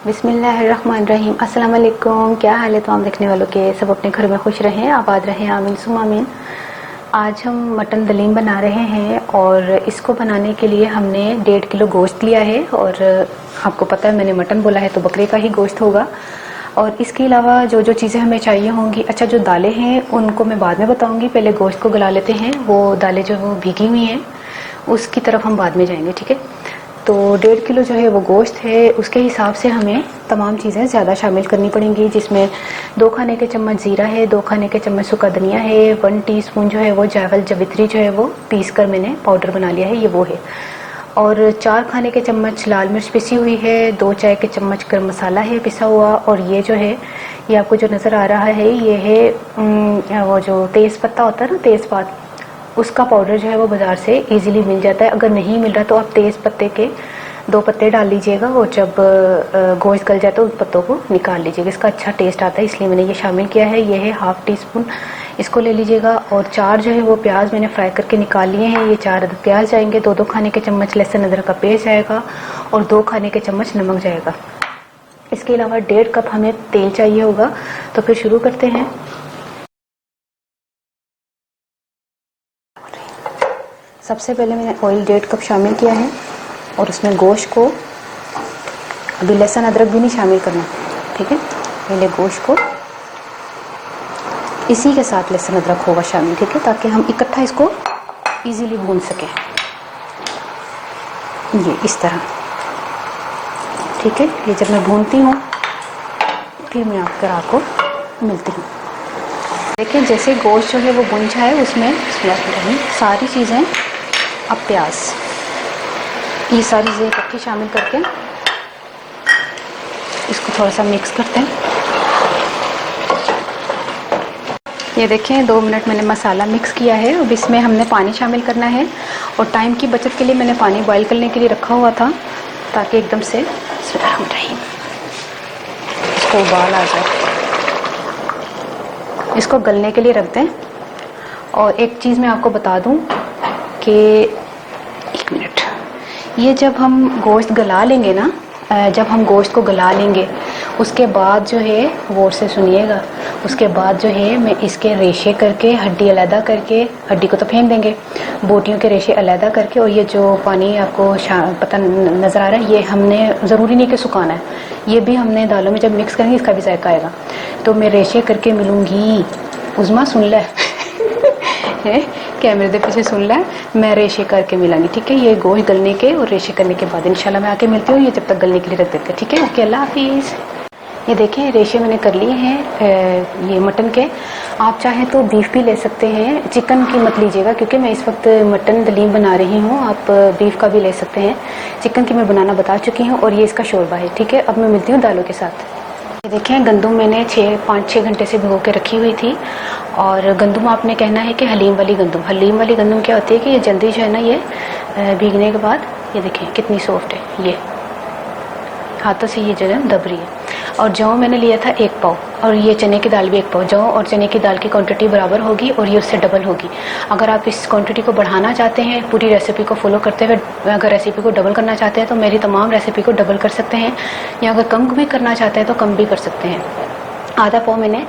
बिस्मिल्लाहिर्रहमानिर्रहीम। अस्सलाम वालेकुम। क्या हाल है तमाम देखने वालों के? सब अपने घर में खुश रहें, आबाद रहें, आमीन सुम्मा आमीन। आज हम मटन दलीम बना रहे हैं और इसको बनाने के लिए हमने 1.5 किलो गोश्त लिया है। और आपको पता है मैंने मटन बोला है तो बकरे का ही गोश्त होगा। और इसके अलावा जो जो चीज़ें हमें चाहिए होंगी, अच्छा जो दालें हैं उनको मैं बाद में बताऊंगी, पहले गोश्त को गला लेते हैं। वो दालें जो वो भीगी हुई हैं उसकी तरफ हम बाद में जाएंगे, ठीक है। तो 1.5 किलो जो है वो गोश्त है, उसके हिसाब से हमें तमाम चीज़ें ज़्यादा शामिल करनी पड़ेंगी, जिसमें 2 खाने के चम्मच ज़ीरा है, 2 खाने के चम्मच सूखा धनिया है, 1 टीस्पून जो है वो जायफल जवित्री जो है वो पीस कर मैंने पाउडर बना लिया है, ये वो है। और 4 खाने के चम्मच लाल मिर्च पिसी हुई है, 2 चाय के चम्मच गरम मसाला है पिसा हुआ। और ये जो है ये आपको जो नज़र आ रहा है ये है वो जो तेज़ पत्ता होता है ना, तेज़पात, उसका पाउडर जो है वो बाज़ार से इजीली मिल जाता है। अगर नहीं मिल रहा तो आप तेज़ पत्ते के 2 पत्ते डाल लीजिएगा और जब गोश्त गल जाए तो उन पत्तों को निकाल लीजिएगा, इसका अच्छा टेस्ट आता है, इसलिए मैंने ये शामिल किया है। ये है 1/2 टीस्पून, इसको ले लीजिएगा। और 4 जो है वो प्याज मैंने फ्राई करके निकाल लिए हैं, ये 4 अदद प्याज जाएंगे। 2-2 खाने के चम्मच लहसुन अदरक का पेस्ट जाएगा और 2 खाने के चम्मच नमक जाएगा। इसके अलावा 1.5 कप हमें तेल चाहिए होगा। तो फिर शुरू करते हैं। सबसे पहले मैंने ऑयल 1.5 कप शामिल किया है और उसमें गोश्त को, अभी लहसुन अदरक भी नहीं शामिल करना, ठीक है। पहले गोश्त को इसी के साथ लहसुन अदरक होगा शामिल, ठीक है, ताकि हम इकट्ठा इसको इजीली भून सकें, ये इस तरह, ठीक है। ये जब मैं भूनती हूँ फिर मैं आपको मिलती हूँ। देखिए जैसे गोश्त जो है वो भुन जाए उसमें सारी चीज़ें, अब प्याज, ये सारी चीज़ें इकट्ठी शामिल करके इसको थोड़ा सा मिक्स करते हैं। ये देखें 2 मिनट मैंने मसाला मिक्स किया है। अब इसमें हमने पानी शामिल करना है और टाइम की बचत के लिए मैंने पानी बॉईल करने के लिए रखा हुआ था ताकि एकदम से इसको उबाल आ जाए। इसको गलने के लिए रख दें। और एक चीज़ मैं आपको बता दूं कि 1 मिनट, ये जब हम गोश्त गला लेंगे ना, जब हम गोश्त को गला लेंगे उसके बाद जो है गौर से सुनिएगा, उसके बाद जो है मैं इसके रेशे करके, हड्डी अलहदा करके, हड्डी को तो फेंक देंगे, बोटियों के रेशे अलहदा करके, और ये जो पानी आपको पता नज़र आ रहा है, ये हमने ज़रूरी नहीं कि सुखाना है, ये भी हमने दालों में जब मिक्स करेंगे इसका भी जायका आएगा। तो मैं रेशे करके मिलूँगी। उज़मा सुन ले कैमरे के पीछे सुन ले, मैं रेशे करके मिलांगी, ठीक है। ये गोश्त गलने के और रेशे करने के बाद इंशाल्लाह मैं आके मिलती हूँ। ये जब तक गलने के लिए रख देते हैं, ठीक है। ओके, अल्लाह हाफिज़। ये देखें रेशे मैंने कर लिए हैं ये मटन के। आप चाहें तो बीफ भी ले सकते हैं, चिकन की मत लीजिएगा क्योंकि मैं इस वक्त मटन दलीम बना रही हूँ। आप बीफ का भी ले सकते हैं, चिकन की मैं बनाना बता चुकी हूँ। और ये इसका शोरबा है, ठीक है। अब मैं मिलती हूँ दालों के साथ। ये देखें गंदुम मैंने 5-6 घंटे से भिगो के रखी हुई थी। और गंदुम आपने कहना है कि हलीम वाली गंदुम। हलीम वाली गंदुम क्या होती है कि ये जल्दी जो है ना, ये भीगने के बाद ये देखें कितनी सॉफ्ट है, ये हाथों से ये जो है दब रही है। और जौ मैंने लिया था 1 पाव, और ये चने की दाल भी 1 पाव। जौ और चने की दाल की क्वांटिटी बराबर होगी और ये उससे डबल होगी। अगर आप इस क्वांटिटी को बढ़ाना चाहते हैं पूरी रेसिपी को फॉलो करते हुए, अगर रेसिपी को डबल करना चाहते हैं तो मेरी तमाम रेसिपी को डबल कर सकते हैं, या अगर कम भी करना चाहते हैं तो कम भी कर सकते हैं। आधा पाव मैंने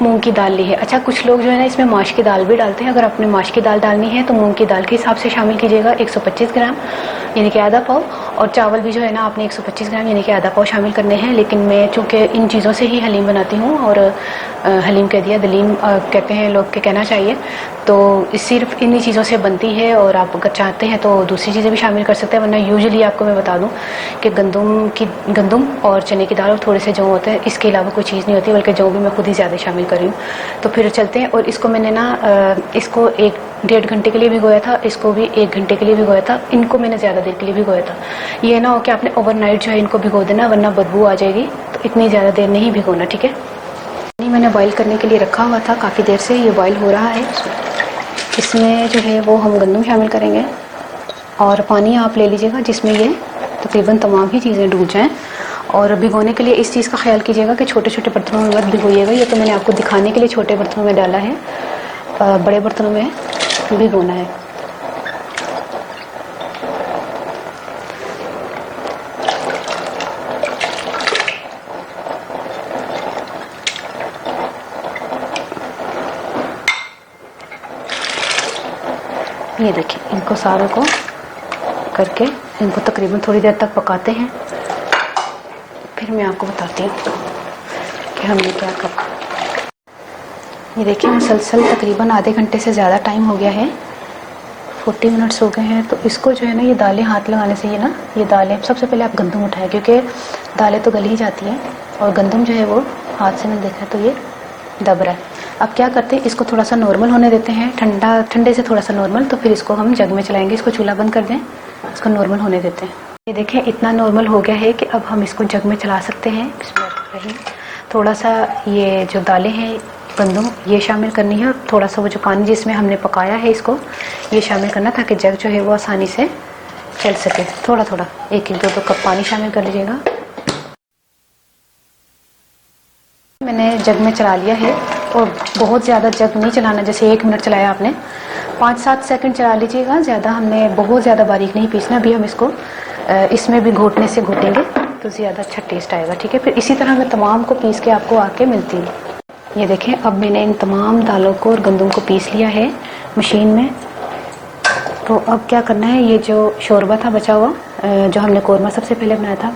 मूंग की दाल ली है। अच्छा, कुछ लोग जो है ना इसमें माश की दाल भी डालते हैं। अगर आपने माश की दाल डालनी है तो मूंग की दाल के हिसाब से शामिल कीजिएगा, 125 ग्राम यानी कि आधा पाव। और चावल भी जो है ना आपने 125 ग्राम यानी कि आधा पाव शामिल करने हैं। लेकिन मैं चूँकि इन चीज़ों से ही हलीम बनाती हूँ, और हलीम कह दिया, दलीम कहते हैं लोग के कहना चाहिए, तो सिर्फ इन्हीं चीज़ों से बनती है। और आप अगर चाहते हैं तो दूसरी चीज़ें भी शामिल कर सकते हैं, वरना यूजुअली आपको मैं बता दूं कि गंदुम और चने की दाल और थोड़े से जौ होते हैं, इसके अलावा कोई चीज़ नहीं होती, बल्कि जौ भी मैं खुद ही ज़्यादा शामिल कर रही हूँ। तो फिर चलते हैं। और इसको मैंने ना इसको 1-1.5 घंटे के लिए भिगोया था, इसको भी 1 घंटे के लिए भिगोया था। इनको मैंने ज़्यादा देर के लिए भिगोया था। ये ना हो कि आपने ओवरनाइट जो है इनको भिगो देना, वरना बदबू आ जाएगी। तो इतनी ज़्यादा देर नहीं भिगोना, ठीक है। मैंने बॉईल करने के लिए रखा हुआ था काफ़ी देर से, ये बॉईल हो रहा है। इसमें जो है वो हम गंदम शामिल करेंगे और पानी आप ले लीजिएगा जिसमें ये तकरीबन तमाम ही चीज़ें डूब जाएं। और भिगोने के लिए इस चीज़ का ख्याल कीजिएगा कि छोटे छोटे बर्तनों में मत भिगोइएगा। ये तो मैंने आपको दिखाने के लिए छोटे बर्तनों में डाला है, बड़े बर्तनों में भिगोना है। ये देखिए, इनको सारों को करके इनको तकरीबन थोड़ी देर तक पकाते हैं, फिर मैं आपको बताती हूँ कि हमने क्या करा। ये देखिए, मुसलसल तकरीबन आधे घंटे से ज़्यादा टाइम हो गया है, 40 मिनट्स हो गए हैं। तो इसको जो है ना, ये दालें हाथ लगाने से ये ना, ये दालें सबसे पहले आप गंदम उठाएं, क्योंकि दालें तो गल ही जाती हैं और गंदम जो है वो हाथ से मैंने देखा तो ये दब रहा है। अब क्या करते हैं, इसको थोड़ा सा नॉर्मल होने देते हैं, ठंडे से थोड़ा सा नॉर्मल, तो फिर इसको हम जग में चलाएंगे। इसको चूल्हा बंद कर दें, इसको नॉर्मल होने देते हैं। ये देखें, इतना नॉर्मल हो गया है कि अब हम इसको जग में चला सकते हैं। थोड़ा सा ये जो दालें हैं गंदम, ये शामिल करनी है, और थोड़ा सा वो जो पानी जिसमें हमने पकाया है इसको ये शामिल करना, ताकि जग जो है वो आसानी से चल सके। थोड़ा थोड़ा 1-2 कप पानी शामिल कर लीजिएगा। मैंने जग में चला लिया है, और बहुत ज़्यादा जग नहीं चलाना, जैसे 1 मिनट चलाया आपने, 5-7 सेकंड चला लीजिएगा। ज़्यादा हमने बहुत ज़्यादा बारीक नहीं पीसना। अभी हम इसको इसमें भी घोटने से घोटेंगे तो ज़्यादा अच्छा टेस्ट आएगा, ठीक है। फिर इसी तरह मैं तमाम को पीस के आपको आके मिलती हूँ। ये देखें, अब मैंने इन तमाम दालों को और गंदम को पीस लिया है मशीन में। तो अब क्या करना है, ये जो शोरबा था बचा हुआ, जो हमने कोरमा सबसे पहले बनाया था,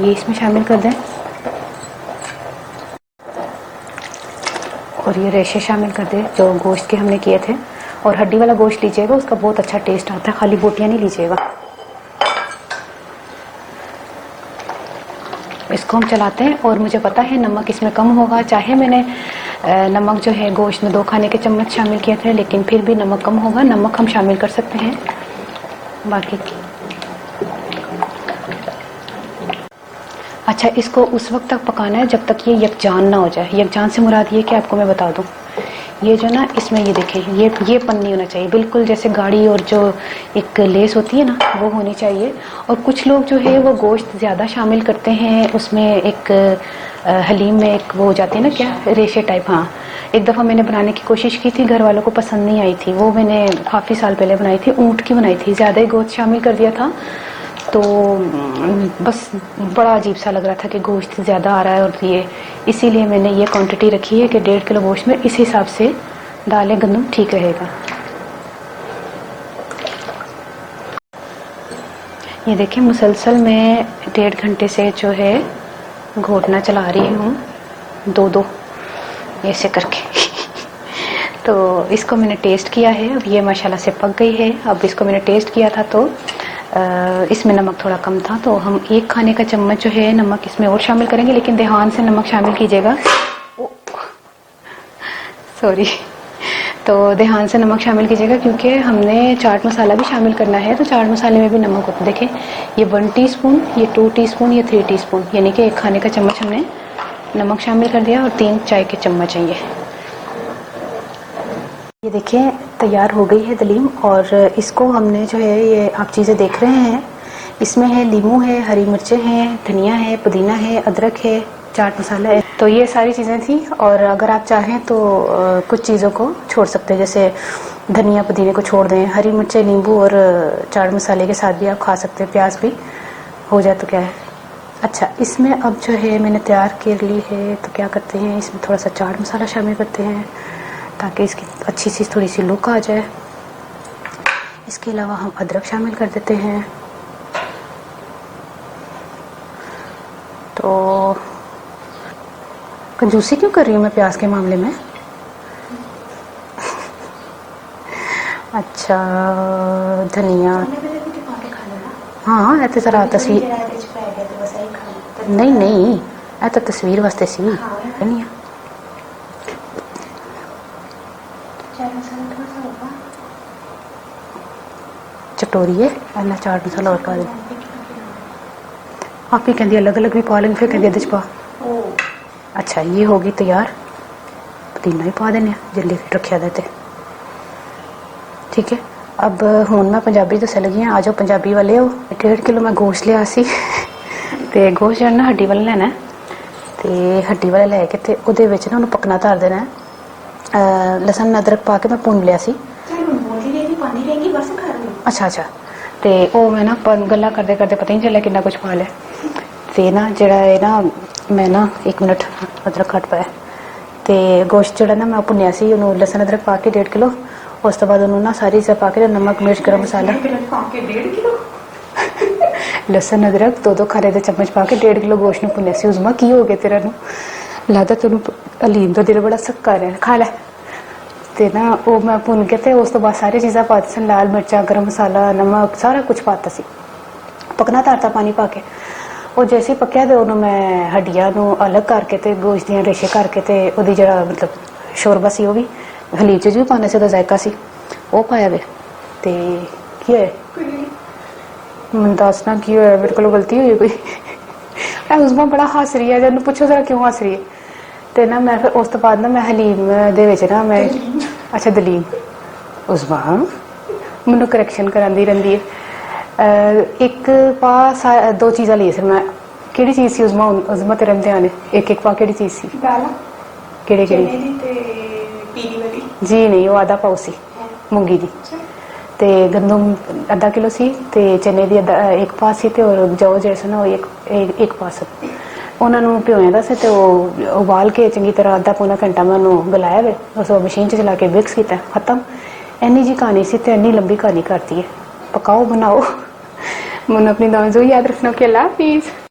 ये इसमें शामिल कर दें, और ये रेशे शामिल कर दे जो गोश्त के हमने किए थे। और हड्डी वाला गोश्त लीजिएगा, उसका बहुत अच्छा टेस्ट आता है, खाली बोटियां नहीं लीजिएगा। इसको हम चलाते हैं, और मुझे पता है नमक इसमें कम होगा, चाहे मैंने नमक जो है गोश्त में 2 खाने के चम्मच शामिल किए थे, लेकिन फिर भी नमक कम होगा। नमक हम शामिल कर सकते हैं बाकी। अच्छा, इसको उस वक्त तक पकाना है जब तक ये यकजान ना हो जाए। यकजान से मुराद ये कि आपको मैं बता दूं, ये जो ना इसमें ये देखें, ये पन नहीं होना चाहिए, बिल्कुल जैसे गाढ़ी और जो एक लेस होती है ना, वो होनी चाहिए। और कुछ लोग जो है वो गोश्त ज़्यादा शामिल करते हैं उसमें, एक हलीम में एक वो हो जाती है ना, क्या रेशे टाइप। हाँ, एक दफ़ा मैंने बनाने की कोशिश की थी, घर वालों को पसंद नहीं आई थी। वो मैंने काफ़ी साल पहले बनाई थी, ऊँट की बनाई थी, ज़्यादा ही गोश्त शामिल कर दिया था, तो बस बड़ा अजीब सा लग रहा था कि गोश्त ज़्यादा आ रहा है। और ये इसीलिए मैंने ये क्वांटिटी रखी है कि 1.5 किलो गोश्त में इस हिसाब से दालें गंदम ठीक रहेगा। ये देखिए, मुसलसल मैं 1.5 घंटे से जो है घोटना चला रही हूँ, 2-2 ऐसे करके तो इसको मैंने टेस्ट किया है, अब ये माशाल्लाह से पक गई है। अब इसको मैंने टेस्ट किया था तो इसमें नमक थोड़ा कम था, तो हम 1 खाने का चम्मच जो है नमक इसमें और शामिल करेंगे, लेकिन ध्यान से नमक शामिल कीजिएगा। सॉरी, तो ध्यान से नमक शामिल कीजिएगा, क्योंकि हमने चाट मसाला भी शामिल करना है, तो चाट मसाले में भी नमक होता है। देखें, ये 1 टीस्पून, ये 2 टीस्पून, ये 3 टीस्पून, यानी कि 1 खाने का चम्मच हमने नमक शामिल कर दिया, और 3 चाय के चम्मच हैं ये देखिए तैयार हो गई है दलीम। और इसको हमने जो है, ये आप चीज़ें देख रहे हैं, इसमें है लीमू है, हरी मिर्चें हैं, धनिया है, पुदीना है, अदरक है, चाट मसाला है, तो ये सारी चीज़ें थी। और अगर आप चाहें तो कुछ चीज़ों को छोड़ सकते हैं, जैसे धनिया पुदीने को छोड़ दें, हरी मिर्चें नींबू और चाट मसाले के साथ भी आप खा सकते हैं, प्याज भी हो जाए तो क्या है। अच्छा, इसमें अब जो है मैंने तैयार कर ली है, तो क्या करते हैं, इसमें थोड़ा सा चाट मसाला शामिल करते हैं ताकि इसकी अच्छी सी थोड़ी सी लुक आ जाए। इसके अलावा हम अदरक शामिल कर देते हैं। तो कंजूसी क्यों कर रही हूँ मैं प्याज के मामले में? अच्छा, धनिया, हाँ ऐसे जरा तस्वीर, नहीं ऐ तो तस्वीर वास्ते सी धनिया। चटोरीए इन्ना चाट मसाला और पा दे, आप ही कहती अलग अलग भी पा लेंगे, फिर कहती पा। अच्छा, ये होगी तैयार, पुदीना भी पा देने जल्दी रखा देते, ठीक है। अब हूँ मैं पंजाबी दस लगी हाँ, आ जाओ पंजाबी वाले हो। 1.5 किलो मैं गोश्त लिया सी ते गोश्त जो ना हड्डी वाला लेना है, तो हड्डी वाला लैके तो उहदे विच ना उन्हें पकना धर देना है। लसन अदरक पा के मैं भुन लिया सी। अच्छा, तो वो मैं ना गल्ला करते करते पता ही नहीं चलिया कितना कुछ पा लिया, तो ना जरा है ना मैं ना 1 मिनट अदरक घट पाया, तो गोश्त जरा ना मैं भुनिया सी, उन्होंने लसन अदरक पा के 1.5 किलो उस तो बाद उन्होंने ना सारी चीज़ें पा के नमक मिर्च गर्म मसाला 1.5 किलो लसन अदरक 2-2 खाने के चम्मच पा के 1.5 किलो गोश्त में भुन्निया सी। उज़मा की हो गया तेरा नूं लगदा तैनूं हलीम तो दिल बड़ा सक्का रहा खा लै ते ना वो मैं भुन के ते उस तो बाद सारी चीज़ां पाती सन लाल मिर्चा गर्म मसाला नमक सारा कुछ पाता सी पकना तारता पानी पा के वो जैसे ही पक्या तो उन्होंने मैं हड्डियां नूं अलग करके ते गोश्त दियां रेशे करके ते ओदी जड़ा मतलब शोरबा सी वो भी हलीम च भी पाने से ओदा जायका सी वो पाया वे ते की होया मैं दसना की होया मेरे को गलती हुई कोई उज़मा बड़ा हस रही है जब पूछो जरा क्यों हस रही है तो ना मैं फिर उस तो बाद ना मैं हलीम दे विच ना मैं अच्छा दलीम उज़मा मैनू करैक्शन करांदी रहंदी है एक पा 2 चीज़ां ली सी मैं केड़ी चीज़ सी उज़मा तेरे ध्यान एक पा केड़ी चीज़ सी दाल केड़ी केड़ी पीली वाली जी नहीं वो आधा पाव सी मूंगी दी ते गंदम आधा किलो सी ते चने दी एक पा सी ते और जौ जैसा ना एक पा सी उन्होंने भिओया था से तो उबाल के चंगी तरह आधा पौना घंटा मैं उन्होंने गलाया वे उस मशीन च चला के मिक्स किया खत्म इन्नी जी कहानी सी ते इन्नी लंबी कहानी करती है पकाओ बनाओ मैंने अपनी दावत याद रखना कि अल्लाह हाफिज़।